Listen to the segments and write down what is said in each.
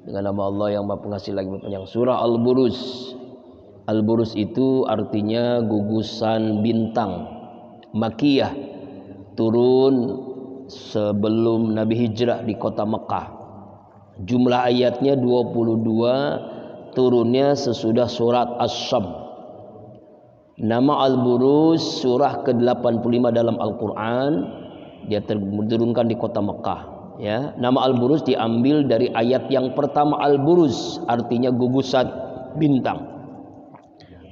Dengan nama Allah yang Maha Pengasih lagi Maha Penyayang. Surah Al-Buruj. Al-Buruj itu artinya gugusan bintang. Makiyah, turun sebelum Nabi hijrah di kota Mekah. Jumlah ayatnya 22, turunnya sesudah surat Asy-Syams. Nama Al-Buruj surah ke-85 dalam Al-Quran. Dia diturunkan di kota Mekah, ya. Nama Al-Buruj diambil dari ayat yang pertama, Al-Buruj artinya gugusan bintang.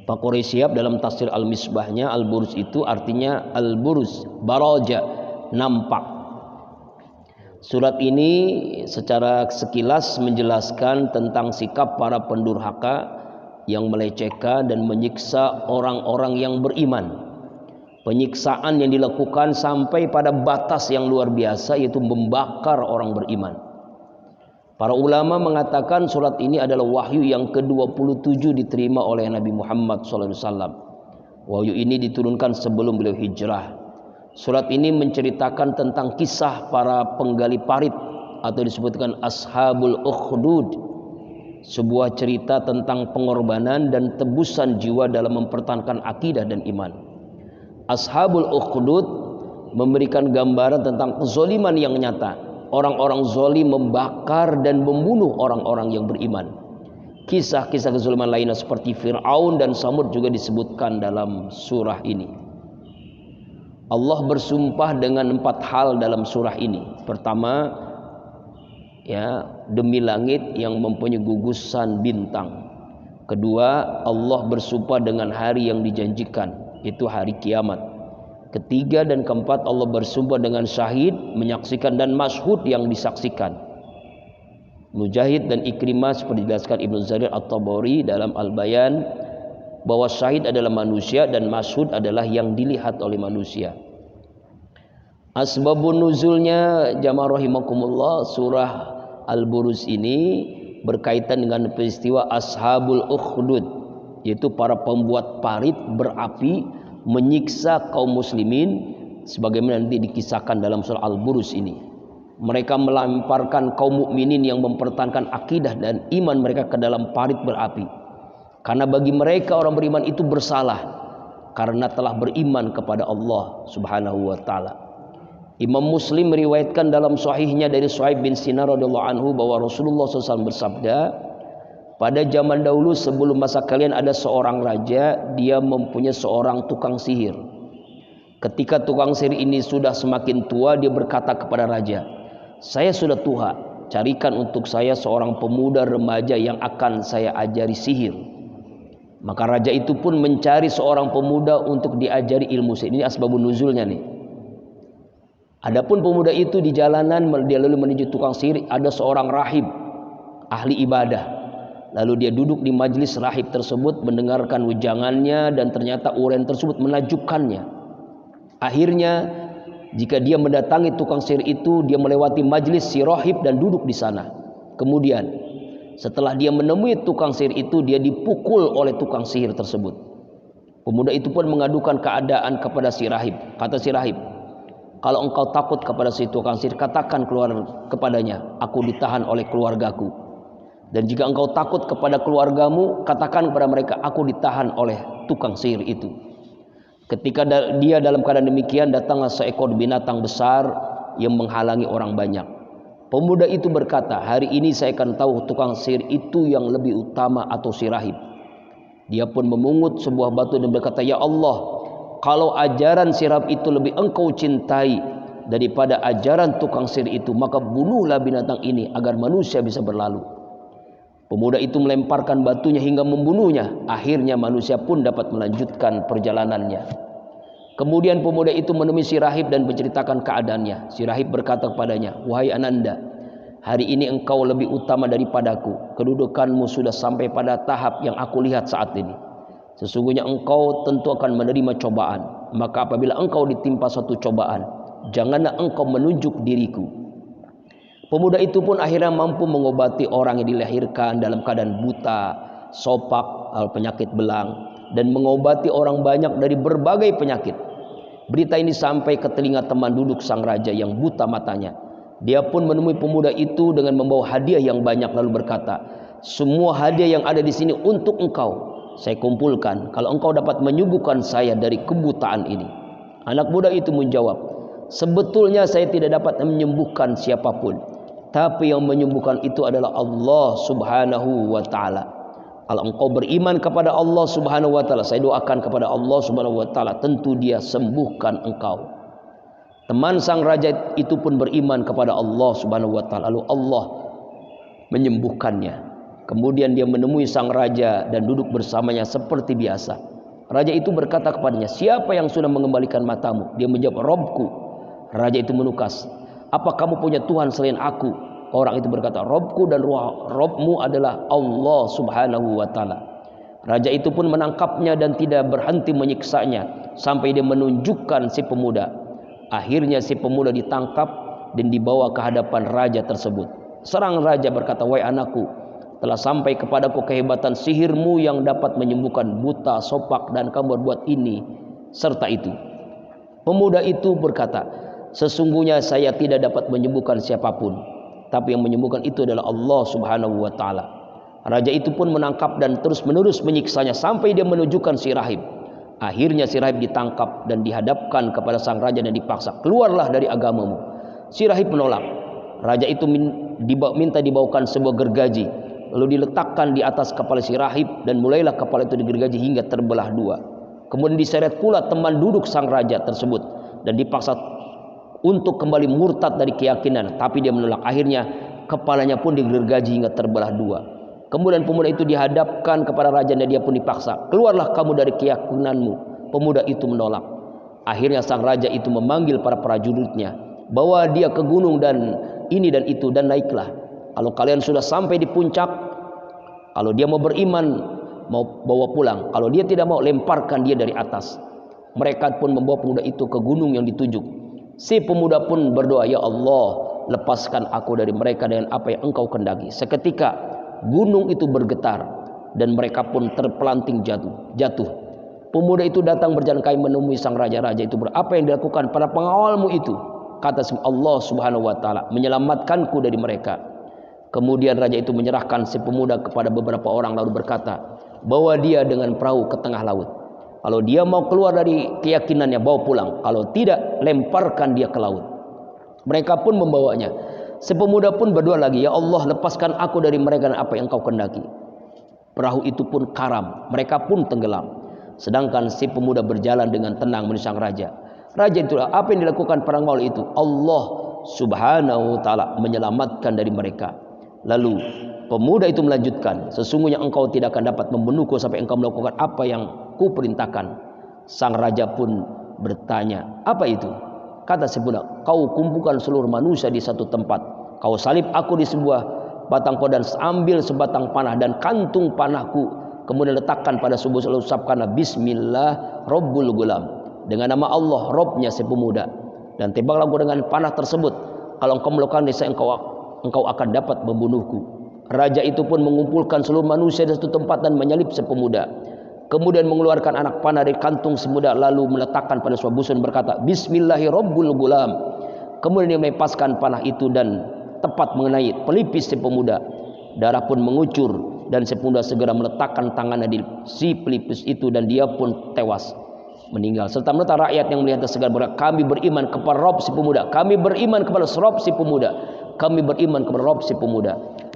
Pak Quraisyab dalam tafsir Al-Misbahnya, Al-Buruj itu artinya Al-Buruj, baraja, nampak. Surat ini secara sekilas menjelaskan tentang sikap para pendurhaka yang melecehkan dan menyiksa orang-orang yang beriman. Penyiksaan yang dilakukan sampai pada batas yang luar biasa, yaitu membakar orang beriman. Para ulama mengatakan surat ini adalah wahyu yang ke-27 diterima oleh Nabi Muhammad SAW. Wahyu ini diturunkan sebelum beliau hijrah. Surat ini menceritakan tentang kisah para penggali parit atau disebutkan Ashabul Ukhdud. Sebuah cerita tentang pengorbanan dan tebusan jiwa dalam mempertahankan akidah dan iman. Ashabul Ukhdud memberikan gambaran tentang kezaliman yang nyata. Orang-orang zalim membakar dan membunuh orang-orang yang beriman. Kisah-kisah kezaliman lainnya seperti Fir'aun dan Samud juga disebutkan dalam surah ini. Allah bersumpah dengan 4 hal dalam surah ini. Pertama, ya, demi langit yang mempunyai gugusan bintang. Kedua, Allah bersumpah dengan hari yang dijanjikan, itu hari kiamat. Ketiga dan keempat, Allah bersumpah dengan syahid, menyaksikan, dan masyhud yang disaksikan. Mujahid dan Ikrimah seperti dijelaskan Ibnu Jarir At-Tabari dalam Al-Bayan, bahwa syahid adalah manusia dan masyhud adalah yang dilihat oleh manusia. Asbabun nuzulnya, jamaah rahimakumullah, surah Al-Buruj ini berkaitan dengan peristiwa Ashabul Ukhdud, yaitu para pembuat parit berapi menyiksa kaum muslimin sebagaimana nanti dikisahkan dalam surah Al-Buruj ini. Mereka melemparkan kaum mukminin yang mempertahankan akidah dan iman mereka ke dalam parit berapi. Karena bagi mereka orang beriman itu bersalah karena telah beriman kepada Allah Subhanahu wa taala. Imam Muslim meriwayatkan dalam sahihnya dari Suhaib bin Sinar radhiyallahu anhu bahwa Rasulullah SAW bersabda, pada zaman dahulu sebelum masa kalian ada seorang raja, dia mempunyai seorang tukang sihir. Ketika tukang sihir ini sudah semakin tua, dia berkata kepada raja, saya sudah tua, carikan untuk saya seorang pemuda remaja yang akan saya ajari sihir. Maka raja itu pun mencari seorang pemuda untuk diajari ilmu sihir. Ini asbabun nuzulnya nih. Adapun pemuda itu di jalanan dia lalu menuju tukang sihir, ada seorang rahib ahli ibadah. Lalu dia duduk di majelis rahib tersebut mendengarkan wejangannya dan ternyata uraian tersebut menakjubkannya. Akhirnya jika dia mendatangi tukang sihir itu, dia melewati majelis si rahib dan duduk di sana. Kemudian setelah dia menemui tukang sihir itu, dia dipukul oleh tukang sihir tersebut. Pemuda itu pun mengadukan keadaan kepada si rahib. Kata si rahib, kalau engkau takut kepada si tukang sihir, katakan keluar kepadanya, aku ditahan oleh keluargaku. Dan jika engkau takut kepada keluargamu, katakan kepada mereka, aku ditahan oleh tukang sihir itu. Ketika dia dalam keadaan demikian, datanglah seekor binatang besar yang menghalangi orang banyak. Pemuda itu berkata, hari ini saya akan tahu tukang sihir itu yang lebih utama atau si rahib. Dia pun memungut sebuah batu dan berkata, ya Allah, kalau ajaran si rahib itu lebih engkau cintai daripada ajaran tukang sihir itu, maka bunuhlah binatang ini agar manusia bisa berlalu. Pemuda itu melemparkan batunya hingga membunuhnya. Akhirnya manusia pun dapat melanjutkan perjalanannya. Kemudian pemuda itu menemui si rahib dan menceritakan keadaannya. Si rahib berkata kepadanya, wahai Ananda, hari ini engkau lebih utama daripadaku. Kedudukanmu sudah sampai pada tahap yang aku lihat saat ini. Sesungguhnya engkau tentu akan menerima cobaan. Maka apabila engkau ditimpa suatu cobaan, janganlah engkau menunjuk diriku. Pemuda itu pun akhirnya mampu mengobati orang yang dilahirkan dalam keadaan buta, sopak, penyakit belang, dan mengobati orang banyak dari berbagai penyakit. Berita ini sampai ke telinga teman duduk sang raja yang buta matanya. Dia pun menemui pemuda itu dengan membawa hadiah yang banyak, lalu berkata, semua hadiah yang ada di sini untuk engkau saya kumpulkan kalau engkau dapat menyembuhkan saya dari kebutaan ini. Anak muda itu menjawab, sebetulnya saya tidak dapat menyembuhkan siapapun, tapi yang menyembuhkan itu adalah Allah Subhanahu wa ta'ala. Kalau engkau beriman kepada Allah Subhanahu wa ta'ala, saya doakan kepada Allah Subhanahu wa ta'ala, tentu dia sembuhkan engkau. Teman sang raja itu pun beriman kepada Allah Subhanahu wa ta'ala, lalu Allah menyembuhkannya. Kemudian dia menemui sang raja dan duduk bersamanya seperti biasa. Raja itu berkata kepadanya, siapa yang sudah mengembalikan matamu? Dia menjawab, Robku. Raja itu menukas, apa kamu punya Tuhan selain aku? Orang itu berkata, Robku dan Robmu adalah Allah Subhanahu wa ta'ala. Raja itu pun menangkapnya dan tidak berhenti menyiksanya sampai dia menunjukkan si pemuda. Akhirnya si pemuda ditangkap dan dibawa ke hadapan raja tersebut. Serang raja berkata, wahai anakku, telah sampai kepadaku kehebatan sihirmu yang dapat menyembuhkan buta, sopak, dan kamu berbuat ini serta itu. Pemuda itu berkata, sesungguhnya saya tidak dapat menyembuhkan siapapun, tapi yang menyembuhkan itu adalah Allah Subhanahu wa ta'ala. Raja itu pun menangkap dan terus menerus menyiksanya sampai dia menunjukkan si rahib. Akhirnya si rahib ditangkap dan dihadapkan kepada sang raja dan dipaksa, keluarlah dari agamamu. Si rahib menolak. Raja itu minta dibawakan sebuah gergaji, lalu diletakkan di atas kepala si rahib, dan mulailah kepala itu digergaji hingga terbelah dua. Kemudian diseret pula teman duduk sang raja tersebut dan dipaksa untuk kembali murtad dari keyakinan, tapi dia menolak. Akhirnya kepalanya pun digergaji hingga terbelah dua. Kemudian pemuda itu dihadapkan kepada raja dan dia pun dipaksa, keluarlah kamu dari keyakinanmu. Pemuda itu menolak. Akhirnya sang raja itu memanggil para prajuritnya, bawa dia ke gunung dan ini dan itu, dan naiklah. Kalau kalian sudah sampai di puncak, kalau dia mau beriman, mau bawa pulang. Kalau dia tidak mau, lemparkan dia dari atas. Mereka pun membawa pemuda itu ke gunung yang ditunjuk. Si pemuda pun berdoa, ya Allah, lepaskan aku dari mereka dengan apa yang engkau kehendaki. Seketika gunung itu bergetar dan mereka pun terpelanting jatuh. Pemuda itu datang berjalan kaki menemui sang raja. Raja itu apa yang dilakukan pada pengawalmu itu? Kata Allah Subhanahu wa ta'ala, menyelamatkanku dari mereka. Kemudian raja itu menyerahkan si pemuda kepada beberapa orang, lalu berkata, bawa dia dengan perahu ke tengah laut. Kalau dia mau keluar dari keyakinannya, bawa pulang. Kalau tidak, lemparkan dia ke laut. Mereka pun membawanya. Si pemuda pun berdoa lagi, ya Allah, lepaskan aku dari mereka dan apa yang engkau kehendaki. Perahu itu pun karam, mereka pun tenggelam. Sedangkan si pemuda berjalan dengan tenang menuju sang raja. Raja itu, apa yang dilakukan para pengawal itu? Allah Subhanahu wa ta'ala menyelamatkan dari mereka. Lalu pemuda itu melanjutkan, sesungguhnya engkau tidak akan dapat membunuhku sampai engkau melakukan apa yang kuperintahkan. Sang raja pun bertanya, apa itu? Kata si pemuda, kau kumpulkan seluruh manusia di satu tempat, kau salib aku di sebuah batang pohon dan ambil sebatang panah dan kantung panahku, kemudian letakkan pada subuh, lalu ucapkanlah Bismillah Rabbul Gulam, dengan nama Allah Robnya si pemuda, dan tembaklah aku dengan panah tersebut. Kalau engkau melakukan niscaya engkau akan dapat membunuhku. Raja itu pun mengumpulkan seluruh manusia di satu tempat dan menyalib si pemuda. Kemudian mengeluarkan anak panah dari kantung si pemuda, lalu meletakkan pada sebuah busur, berkata Bismillahirobbil gulam. Kemudian dia melepaskan panah itu dan tepat mengenai pelipis si pemuda. Darah pun mengucur dan si pemuda segera meletakkan tangannya di si pelipis itu dan dia pun tewas, meninggal. Serta menurut rakyat yang melihatnya segera berkata, kami beriman kepada Rob si pemuda, kami beriman kepada Rob si pemuda, kami beriman kepada Rob si pemuda.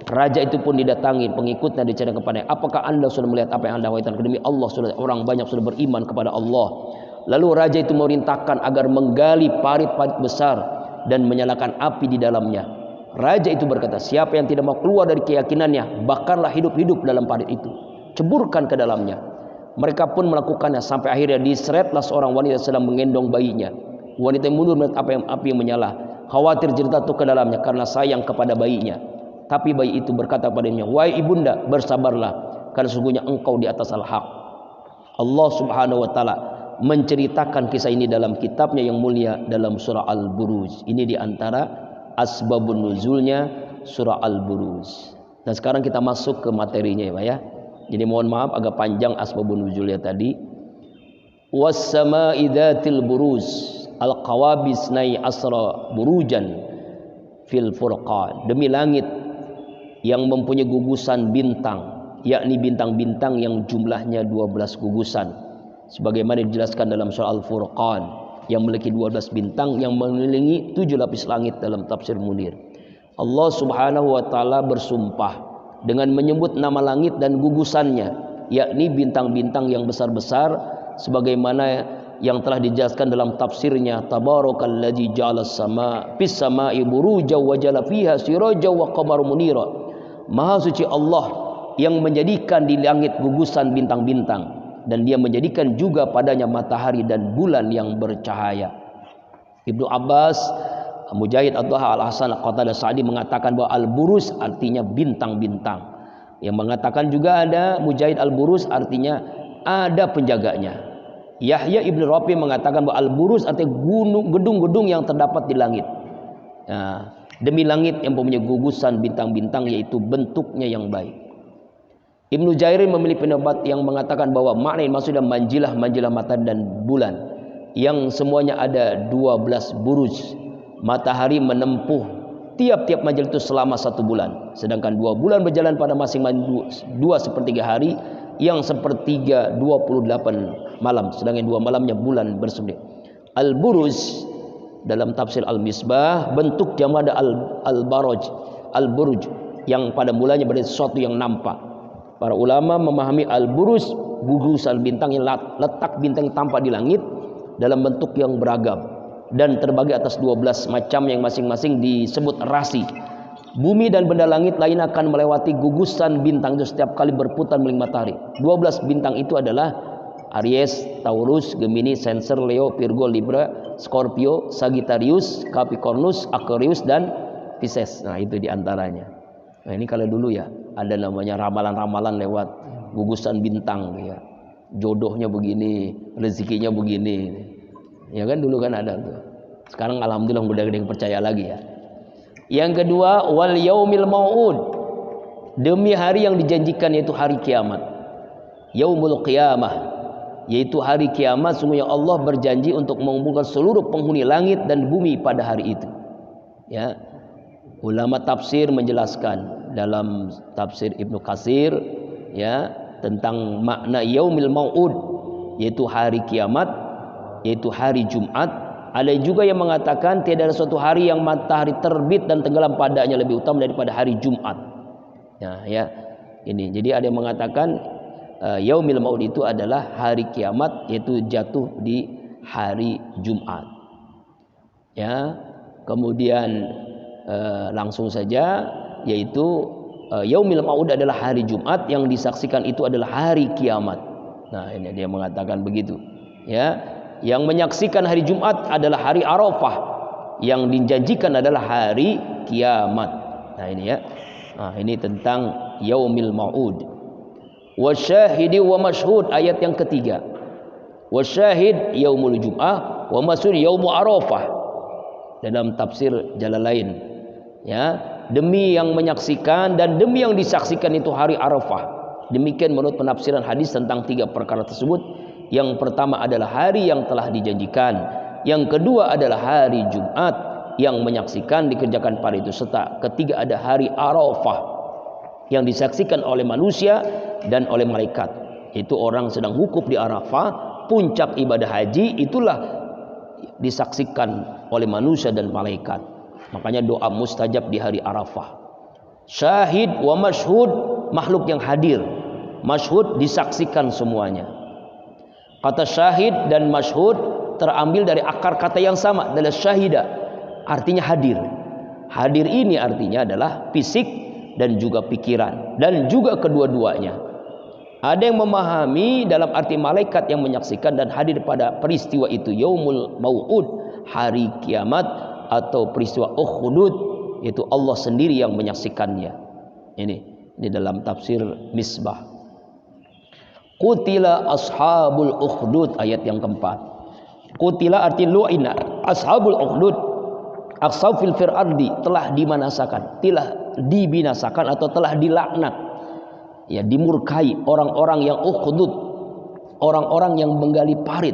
Raja itu pun didatangi pengikutnya, dicari kepadanya, apakah anda sudah melihat apa yang anda wajibkan? Demi Allah, sudah orang banyak sudah beriman kepada Allah. Lalu raja itu memerintahkan agar menggali parit-parit besar dan menyalakan api di dalamnya. Raja itu berkata, siapa yang tidak mau keluar dari keyakinannya, bakarlah hidup-hidup dalam parit itu, ceburkan ke dalamnya. Mereka pun melakukannya sampai akhirnya diseretlah seorang wanita sedang menggendong bayinya. Wanita yang mundur melihat api yang menyala, khawatir jatuh ke dalamnya karena sayang kepada bayinya. Tapi bayi itu berkata padanya, wahai ibunda, bersabarlah, karena sesungguhnya engkau di atas al-haq. Allah Subhanahu wa ta'ala menceritakan kisah ini dalam kitabnya yang mulia dalam surah Al-Buruj. Ini diantara asbabun nuzulnya surah Al-Buruj. Dan sekarang kita masuk ke materinya ya Pak ya. Jadi mohon maaf agak panjang asbabun nuzulnya tadi. Was-sama'i dzatil buruj al-qawabis nai asra burujan fil furqan, demi langit yang mempunyai gugusan bintang, yakni bintang-bintang yang jumlahnya 12 gugusan, sebagaimana dijelaskan dalam surah Al-Furqan yang memiliki 12 bintang yang mengelilingi 7 lapis langit dalam tafsir Munir. Allah Subhanahu wa taala bersumpah dengan menyebut nama langit dan gugusannya, yakni bintang-bintang yang besar-besar, sebagaimana yang telah dijelaskan dalam tafsirnya, tabarakalladzi ja'alas sama fis sama'i burujan wa ja'ala fiha sirajan wa qamaran munira. Maha suci Allah yang menjadikan di langit gugusan bintang-bintang, dan dia menjadikan juga padanya matahari dan bulan yang bercahaya. Ibnu Abbas, Mujahid, Ad-Dhaha, Al-Hasan, Qatadah, Sa'di mengatakan bahwa al-burus artinya bintang-bintang. Yang mengatakan juga ada Mujahid al-burus artinya ada penjaganya. Yahya Ibn Rafi mengatakan bahwa al-burus artinya gedung-gedung yang terdapat di langit. Nah, demi langit yang mempunyai gugusan bintang-bintang, yaitu bentuknya yang baik. Ibnu Jarir memilih pendapat yang mengatakan bahwa makna yang maksudnya manjilah-manjilah matahari dan bulan, yang semuanya ada 12 buruj. Matahari menempuh tiap-tiap manjil itu selama 1 bulan, sedangkan 2 bulan berjalan pada masing-masing 2/3 hari, yang 1/3 28 malam, sedangkan 2 malamnya bulan bersemi. Al-Buruj dalam tafsir Al-Misbah bentuk jamak ada al-buruj yang pada mulanya berarti sesuatu yang nampak. Para ulama memahami al-buruj gugusan bintang yang letak bintang yang tampak di langit dalam bentuk yang beragam dan terbagi atas 12 macam yang masing-masing disebut rasi. Bumi dan benda langit lain akan melewati gugusan bintang itu setiap kali berputar mengelilingi matahari. 12 bintang itu adalah Aries, Taurus, Gemini, Cancer, Leo, Virgo, Libra, Scorpio, Sagittarius, Capricornus, Aquarius, dan Pisces. Nah, itu diantaranya. Nah, ini kalau dulu ya ada namanya ramalan-ramalan lewat gugusan bintang ya. Jodohnya begini, rezekinya begini. Ya kan dulu kan ada tuh. Sekarang alhamdulillah udah ada yang percaya lagi ya. Yang kedua, wal yaumil mau'ud, demi hari yang dijanjikan, yaitu hari kiamat. Yaumul qiyamah, yaitu hari kiamat. Sungguhnya Allah berjanji untuk mengumpulkan seluruh penghuni langit dan bumi pada hari itu. Ya, ulama tafsir menjelaskan dalam tafsir Ibnu Katsir ya tentang makna yaumil mau'ud, yaitu hari kiamat, yaitu hari Jumat. Ada juga yang mengatakan tiada ada suatu hari yang matahari terbit dan tenggelam padanya lebih utama daripada hari Jumat. Nah, ya, ini. Jadi ada yang mengatakan yaumil maud itu adalah hari kiamat, yaitu jatuh di hari Jumat. Ya, kemudian langsung saja, yaitu yaumil maud adalah hari Jumat, yang disaksikan itu adalah hari kiamat. Nah, ini dia mengatakan begitu. Ya. Yang menyaksikan hari Jumat adalah hari Arafah, yang dijanjikan adalah hari kiamat. Nah, ini ya. Nah, ini tentang yaumil mau'ud. Wasyahidi wa mashhud, ayat yang ketiga. Wasyahid yaumul jum'ah wa mashhud yaumul Arafah. Dalam tafsir Jalalain. Ya, demi yang menyaksikan dan demi yang disaksikan itu hari Arafah. Demikian menurut penafsiran hadis tentang 3 perkara tersebut. Yang pertama adalah hari yang telah dijanjikan, yang kedua adalah hari Jumat yang menyaksikan dikerjakan pada itu, serta ketiga ada hari Arafah yang disaksikan oleh manusia dan oleh malaikat. Itu orang sedang wukuf di Arafah, puncak ibadah haji, itulah disaksikan oleh manusia dan malaikat. Makanya doa mustajab di hari Arafah. Syahid wa mashhud, makhluk yang hadir. Mashhud disaksikan semuanya. Kata syahid dan mashhud terambil dari akar kata yang sama, adalah syahida, artinya hadir. Hadir ini artinya adalah fisik dan juga pikiran, dan juga kedua-duanya. Ada yang memahami dalam arti malaikat yang menyaksikan dan hadir pada peristiwa itu, yaumul mau'ud, hari kiamat, atau peristiwa Uhud, yaitu Allah sendiri yang menyaksikannya. Ini dalam tafsir Misbah. Qutila ashabul ukhdud, ayat yang keempat. Qutila arti lu'ina, ashabul ukhdud aqsafil fil ardi, telah dimanasakan, telah dibinasakan atau telah dilaknat, ya, dimurkai orang-orang yang ukhdud, orang-orang yang menggali parit.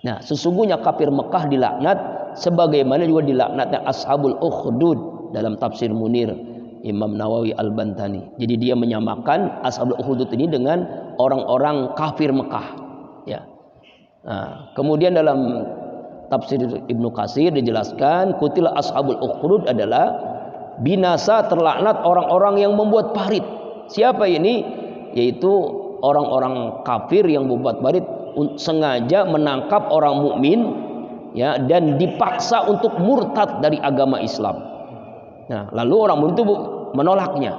Nah, sesungguhnya kafir Mekah dilaknat sebagaimana juga dilaknatnya ashabul ukhdud dalam tafsir Munir Imam Nawawi Al-Bantani. Jadi dia menyamakan ashabul ukhdud ini dengan orang-orang kafir Mekah, ya. Nah, kemudian dalam tafsir Ibnu Katsir dijelaskan kutila ashabul ukhdud adalah binasa, terlaknat orang-orang yang membuat parit. Siapa ini? Yaitu orang-orang kafir yang membuat parit sengaja menangkap orang mukmin, ya, dan dipaksa untuk murtad dari agama Islam. Nah, lalu orang mukmin itu menolaknya.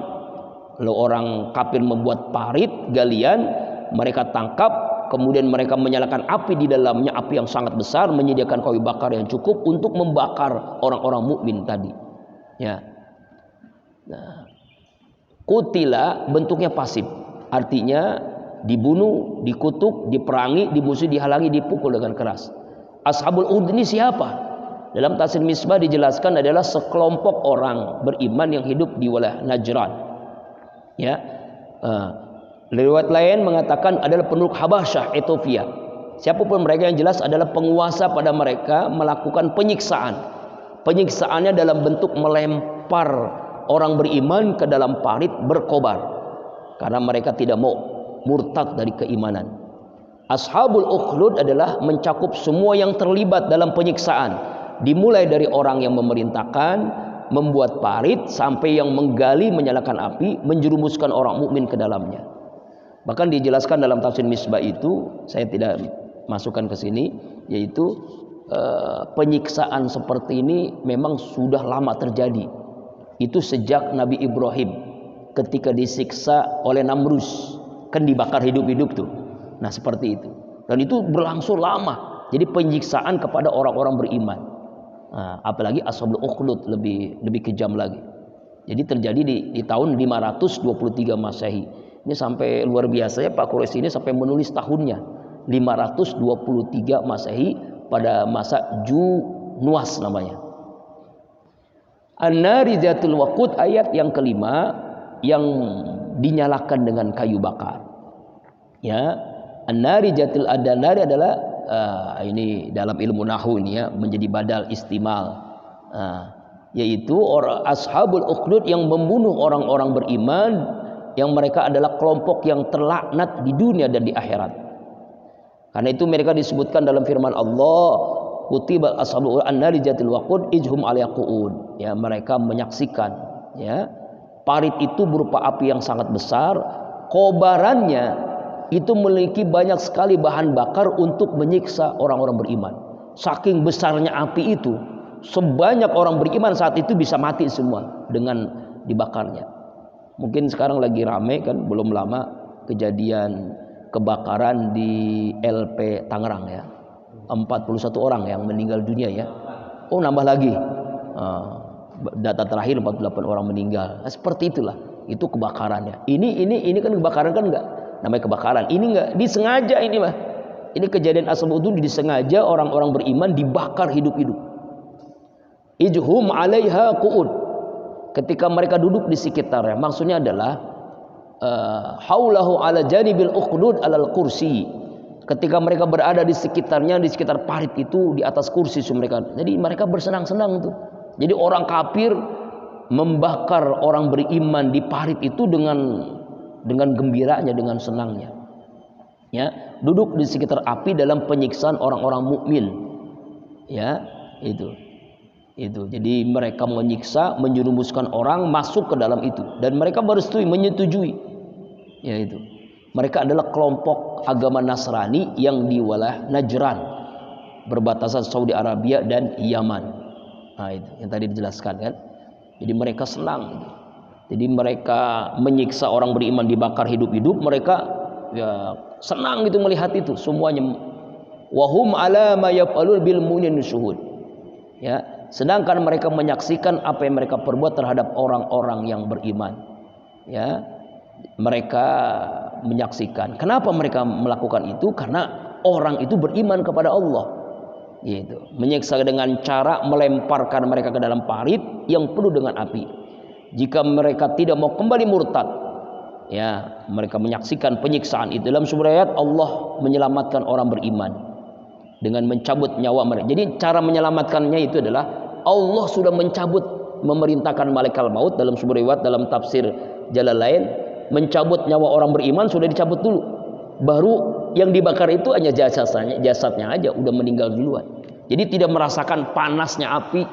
Lalu orang kafir membuat parit galian, mereka tangkap, kemudian mereka menyalakan api di dalamnya, api yang sangat besar, menyediakan kayu bakar yang cukup untuk membakar orang-orang mukmin tadi. Ya. Nah, kutila bentuknya pasif, artinya dibunuh, dikutuk, diperangi, dimusuhi, dihalangi, dipukul dengan keras. Ashabul Uhud ini siapa? Dalam tafsir Misbah dijelaskan adalah sekelompok orang beriman yang hidup di wilayah Najran. Ya, riwayat lain mengatakan adalah penduduk Habasyah, Ethiopia. Siapapun mereka yang jelas adalah penguasa pada mereka melakukan penyiksaan. Penyiksaannya dalam bentuk melempar orang beriman ke dalam parit berkobar karena mereka tidak mau murtad dari keimanan. Ashabul Ukhdud adalah mencakup semua yang terlibat dalam penyiksaan. Dimulai dari orang yang memerintahkan, membuat parit, sampai yang menggali, menyalakan api, menjerumuskan orang mukmin ke dalamnya. Bahkan dijelaskan dalam tafsir Misbah itu, saya tidak masukkan ke sini, yaitu penyiksaan seperti ini memang sudah lama terjadi. Itu sejak Nabi Ibrahim ketika disiksa oleh Namrus, kan dibakar hidup-hidup tuh. Nah, seperti itu. Dan itu berlangsung lama. Jadi penyiksaan kepada orang-orang beriman. Nah, apalagi ashabul ukhdud lebih kejam lagi. Jadi terjadi di tahun 523 Masehi. Ini sampai luar biasa ya, Pak Quraisy ini sampai menulis tahunnya 523 Masehi pada masa Junuas namanya. An-nari zatul waqud, ayat yang kelima yang dinyalakan dengan kayu bakar. Ya, an-nari zatul adanari adalah ini dalam ilmu nahwu ini ya, menjadi badal istimal, yaitu orang ashabul ukhdud yang membunuh orang-orang beriman yang mereka adalah kelompok yang terlaknat di dunia dan di akhirat. Karena itu mereka disebutkan dalam firman Allah, kutibal ashabul an-nari zatul waqud ijhum alayaqud. Ya, mereka menyaksikan, ya, parit itu berupa api yang sangat besar, kobarannya itu memiliki banyak sekali bahan bakar untuk menyiksa orang-orang beriman. Saking besarnya api itu, sebanyak orang beriman saat itu bisa mati semua dengan dibakarnya. Mungkin sekarang lagi rame kan, belum lama kejadian kebakaran di LP Tangerang ya. 41 orang yang meninggal dunia ya. Oh, nambah lagi. Data terakhir 48 orang meninggal. Nah, seperti itulah. Itu kebakarannya. Ini kan kebakaran kan enggak namanya kebakaran. Ini enggak disengaja, ini mah. Ini kejadian ashabul ukhdud disengaja orang-orang beriman dibakar hidup-hidup. Ijhum 'alaiha qu'ud. Ketika mereka duduk di sekitarnya, maksudnya adalah haulahu 'ala janibil ukhdud 'alal kursi. Ketika mereka berada di sekitarnya, di sekitar parit itu, di atas kursi mereka. Jadi mereka bersenang-senang tuh. Jadi orang kafir membakar orang beriman di parit itu dengan gembiranya, dengan senangnya. Ya, duduk di sekitar api dalam penyiksaan orang-orang mukmin. Ya, itu. Jadi mereka menyiksa, menjerumuskan orang masuk ke dalam itu, dan mereka menyetujui. Ya, itu. Mereka adalah kelompok agama Nasrani yang di wilayah Najran, berbatasan Saudi Arabia dan Yaman. Nah, itu yang tadi dijelaskan kan. Jadi mereka senang. Jadi mereka menyiksa orang beriman dibakar hidup-hidup, mereka ya senang gitu melihat itu semuanya. Wahum ala ma yaf'alun bil mu'minin syuhud. Ya, sedangkan mereka menyaksikan apa yang mereka perbuat terhadap orang-orang yang beriman. Ya, mereka menyaksikan. Kenapa mereka melakukan itu? Karena orang itu beriman kepada Allah. Gitu. Menyiksa dengan cara melemparkan mereka ke dalam parit yang penuh dengan api. Jika mereka tidak mau kembali murtad, ya, mereka menyaksikan penyiksaan itu. Dalam sebuah ayat Allah menyelamatkan orang beriman. dengan mencabut nyawa mereka. Jadi cara menyelamatkannya itu adalah Allah sudah mencabut, memerintahkan malaikat maut. Dalam sebuah riwayat dalam tafsir Jalalain, mencabut nyawa orang beriman sudah dicabut dulu, baru yang dibakar itu hanya jasadnya aja, udah meninggal duluan. Jadi tidak merasakan panasnya api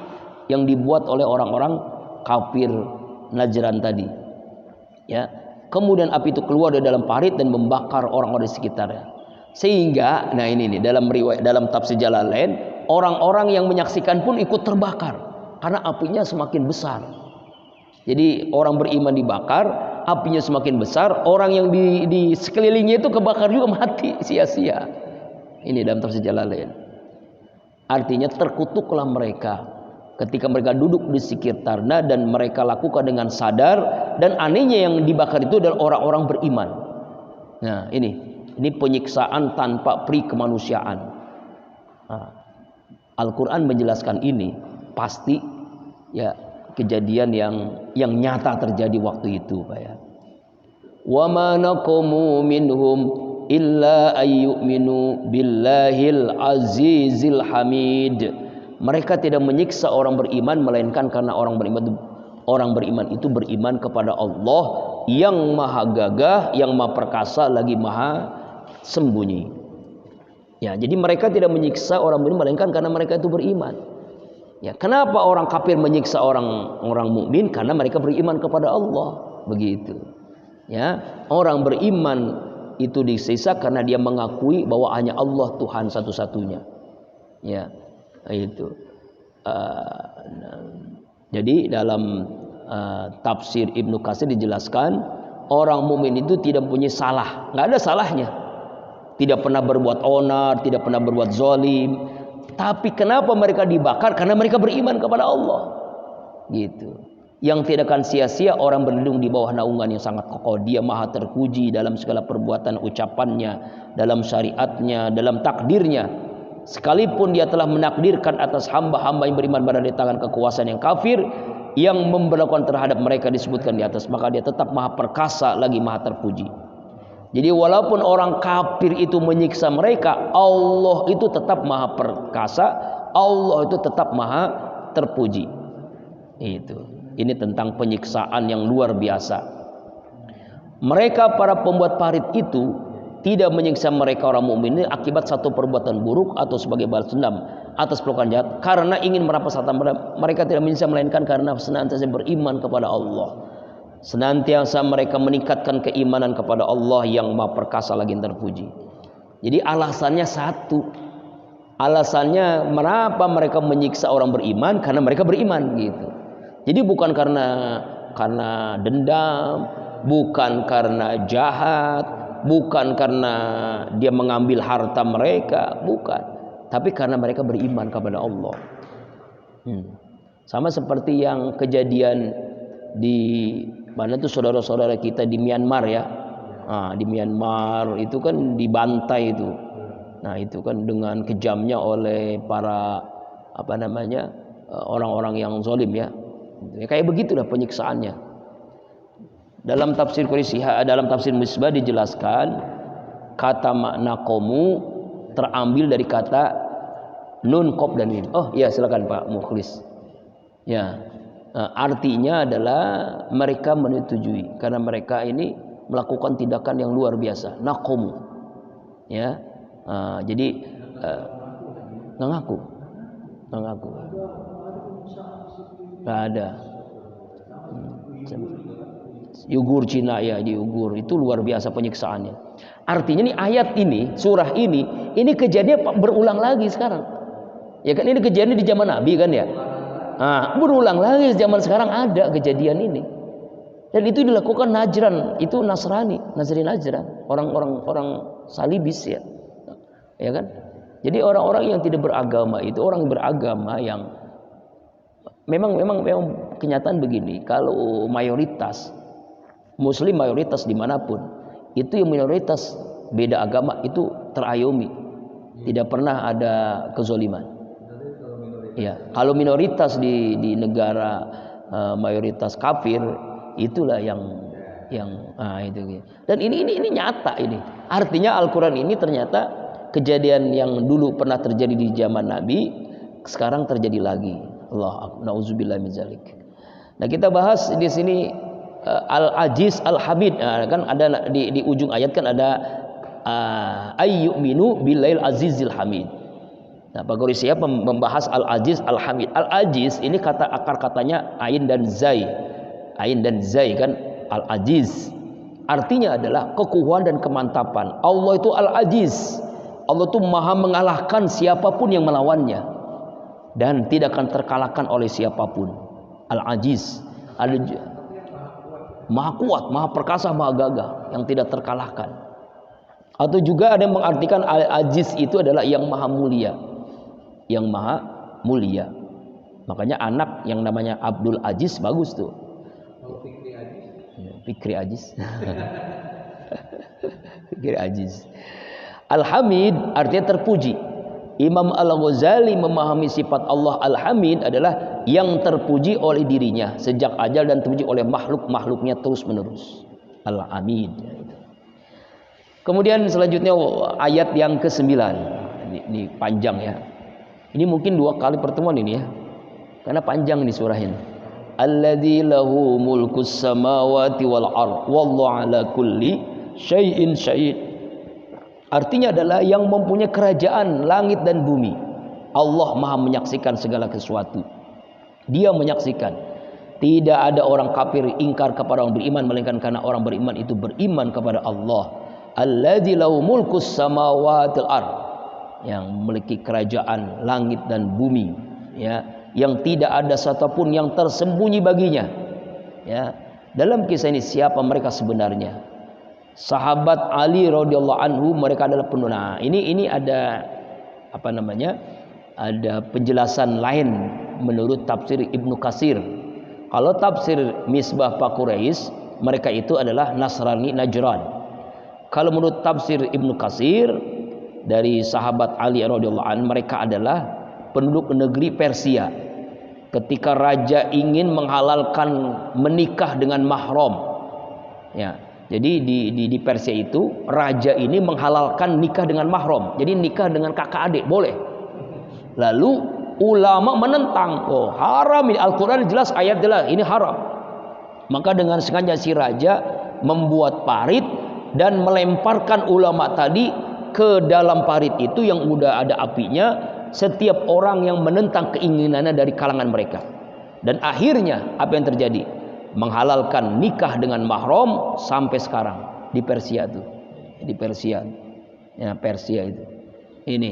yang dibuat oleh orang-orang kafir Najran tadi. Ya, kemudian api itu keluar dari dalam parit dan membakar orang-orang di sekitarnya. Sehingga, nah ini nih dalam riwayat, dalam tafsir Jalalain, orang-orang yang menyaksikan pun ikut terbakar karena apinya semakin besar. Jadi orang beriman dibakar, apinya semakin besar, orang yang di sekelilingnya itu kebakar juga, mati sia-sia. Ini dalam tafsir Jalalain. Artinya terkutuklah mereka ketika mereka duduk di sekitarnya dan mereka lakukan dengan sadar, dan anehnya yang dibakar itu adalah orang-orang beriman. Nah, ini penyiksaan tanpa peri kemanusiaan. Nah, Al-Quran menjelaskan ini pasti ya kejadian yang nyata terjadi waktu itu, Pak ya. Wa ma naqamu minhum illa ayyuminu billahil azizil hamid. Mereka tidak menyiksa orang beriman melainkan karena orang beriman itu beriman kepada Allah yang maha gagah, yang maha perkasa, lagi maha sembunyi. Ya, jadi mereka tidak menyiksa orang beriman melainkan karena mereka itu beriman. Ya, kenapa orang kafir menyiksa orang mukmin? Karena mereka beriman kepada Allah, begitu. Ya, orang beriman itu disiksa karena dia mengakui bahwa hanya Allah Tuhan satu-satunya. Ya, itu. Jadi dalam tafsir Ibnu Katsir dijelaskan, orang mukmin itu tidak punya salah, nggak ada salahnya. Tidak pernah berbuat onar, tidak pernah berbuat zalim. Tapi kenapa mereka dibakar? Karena mereka beriman kepada Allah. Gitu. Yang tidak akan sia-sia orang berlindung di bawah naungan yang sangat kokoh. Dia maha terpuji dalam segala perbuatan ucapannya, dalam syariatnya, dalam takdirnya. Sekalipun dia telah menakdirkan atas hamba-hamba yang beriman berada di tangan kekuasaan yang kafir, yang memberlakukan terhadap mereka disebutkan di atas, maka dia tetap maha perkasa lagi maha terpuji. Jadi walaupun orang kafir itu menyiksa mereka, Allah itu tetap maha perkasa, Allah itu tetap maha terpuji. Ini tentang penyiksaan yang luar biasa. Mereka para pembuat parit itu tidak menyiksa mereka orang mukmin ini akibat satu perbuatan buruk atau sebagai balas dendam atas perbuatan jahat, karena ingin merampas harta mereka. Tidak menyiksa melainkan karena senantiasa beriman kepada Allah. Senantiasa mereka meningkatkan keimanan kepada Allah yang maha perkasa lagi terpuji. Jadi alasannya satu. Alasannya mengapa mereka menyiksa orang beriman? Karena mereka beriman, gitu. Jadi bukan karena dendam, bukan karena jahat, bukan karena dia mengambil harta mereka, bukan. Tapi karena mereka beriman kepada Allah. Sama seperti yang kejadian di mana tuh saudara-saudara kita di Myanmar ya. Nah, di Myanmar itu kan dibantai itu. Nah, itu kan dengan kejamnya oleh para orang-orang yang zalim ya. Kayak begitulah penyiksaannya. Dalam tafsir dalam tafsir Misbah dijelaskan kata makna komu terambil dari kata nun, qaf dan mim. Oh iya, silakan Pak Mukhlis. Ya. Artinya adalah mereka menyetujui karena mereka ini melakukan tindakan yang luar biasa. Naqomu, ya. Jadi ngaku, nggak ada. Yugur Cina ya, di Uighur itu luar biasa penyiksaannya. Artinya nih ayat ini, surah ini kejadian berulang lagi sekarang. Ya kan, ini kejadian di zaman Nabi kan ya. Nah, berulang lagi zaman sekarang ada kejadian ini. Dan itu dilakukan Najran, itu Nasrani Najran, orang salibis ya. Ya kan? Jadi orang-orang yang tidak beragama itu orang beragama yang memang kenyataan begini, kalau mayoritas muslim mayoritas dimanapun, itu yang minoritas beda agama itu terayomi, tidak pernah ada kezoliman. Ya, kalau minoritas di negara mayoritas kafir, itulah yang itu. Dan ini nyata ini. Artinya Al-Qur'an ini ternyata kejadian yang dulu pernah terjadi di zaman Nabi sekarang terjadi lagi. Allah, nauzubillah min zalik. Nah, kita bahas di sini al-ajiz al-hamid. Nah, kan ada di ujung ayat kan ada ayyuminu billail azizil hamid. Nah, Pak Gori siap membahas al-ajiz al-hamid. Al-ajiz ini kata akar katanya ain dan zai. Ain dan zai kan al-ajiz. Artinya adalah kekuatan dan kemantapan. Allah itu al-ajiz. Allah itu maha mengalahkan siapapun yang melawannya dan tidak akan terkalahkan oleh siapapun. Al-ajiz, maha kuat, maha perkasa, maha gagah, yang tidak terkalahkan. Atau juga ada yang mengartikan al-ajiz itu adalah yang maha mulia, yang maha mulia. Makanya anak yang namanya Abdul Aziz bagus tuh. Fikri Aziz. Fikri Aziz. Al-Hamid artinya terpuji. Imam Al-Ghazali memahami sifat Allah Al-Hamid adalah yang terpuji oleh dirinya sejak ajal dan terpuji oleh makhluk-makhluknya terus menerus. Al-Hamid. Kemudian selanjutnya ayat yang ke-9. Ini panjang ya. Ini mungkin 2 kali pertemuan ini ya. Karena panjang ini surah ini. Alladzi lahu mulkus samawati wal ardh wallahu ala kulli syai'in syahid. Artinya adalah yang mempunyai kerajaan langit dan bumi. Allah maha menyaksikan segala sesuatu. Dia menyaksikan. Tidak ada orang kafir ingkar kepada orang beriman, melainkan karena orang beriman itu beriman kepada Allah. Alladzi lahu mulkus samawati wal ardh. Yang memiliki kerajaan langit dan bumi, ya, yang tidak ada satupun yang tersembunyi baginya. Ya. Dalam kisah ini siapa mereka sebenarnya? Sahabat Ali radhiyallahu anhu, mereka adalah penuh. Nah, ini ada apa namanya? Ada penjelasan lain menurut tafsir Ibnu Katsir. Kalau tafsir Misbah Pak Quraisy, mereka itu adalah Nasrani Najran. Kalau menurut tafsir Ibnu Katsir dari sahabat Ali radhiyallahu anhu, mereka adalah penduduk negeri Persia. Ketika raja ingin menghalalkan menikah dengan mahram, ya. Jadi di Persia itu raja ini menghalalkan nikah dengan mahram. Jadi nikah dengan kakak adik boleh. Lalu ulama menentang, oh haram ini, Al-Quran jelas, ayat jelas, ini haram. Maka dengan sengaja si raja membuat parit dan melemparkan ulama tadi ke dalam parit itu yang udah ada apinya. Setiap orang yang menentang keinginannya dari kalangan mereka. Dan akhirnya apa yang terjadi? Menghalalkan nikah dengan mahram sampai sekarang di Persia itu, di Persia, ya Persia itu. Ini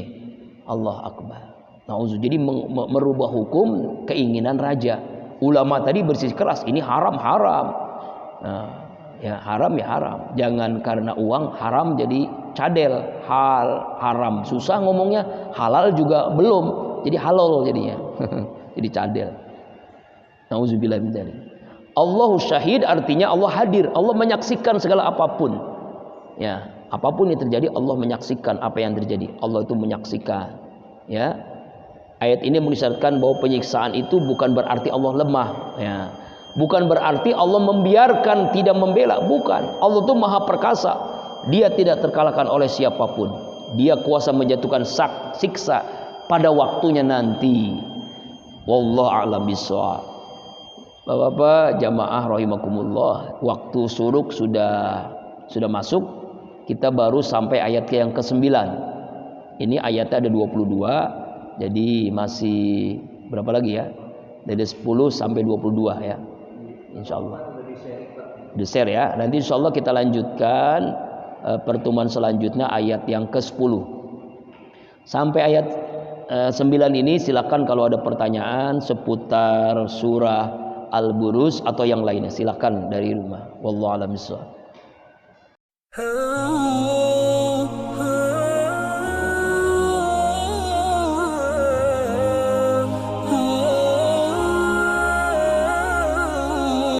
Allah Akbar. Jadi merubah hukum keinginan raja. Ulama tadi bersikeras ini haram. Nah, ya haram ya haram. Jangan karena uang haram jadi cadel. Haram susah ngomongnya, halal juga belum. Jadi halal jadinya. Jadi cadel. Nauzubillah min dzalik. Allahu syahid artinya Allah hadir, Allah menyaksikan segala apapun. Ya, apapun yang terjadi Allah menyaksikan apa yang terjadi. Allah itu menyaksikan. Ya. Ayat ini mengisyaratkan bahwa penyiksaan itu bukan berarti Allah lemah, ya. Bukan berarti Allah membiarkan tidak membela, bukan. Allah itu maha perkasa. Dia tidak terkalahkan oleh siapapun. Dia kuasa menjatuhkan siksa pada waktunya nanti. Wallahu a'lam bishawab. Bapak-bapak jamaah rahimakumullah, waktu suruk sudah masuk. Kita baru sampai ayat yang ke-9. Ini ayatnya ada 22. Jadi masih berapa lagi ya? Dari 10 sampai 22 ya. Insyaallah. Di share ya. Nanti insyaallah kita lanjutkan pertemuan selanjutnya ayat yang ke-10. Sampai ayat 9 ini silakan kalau ada pertanyaan seputar surah Al-Buruz atau yang lainnya silakan dari rumah. Wallahu a'lam bishawab.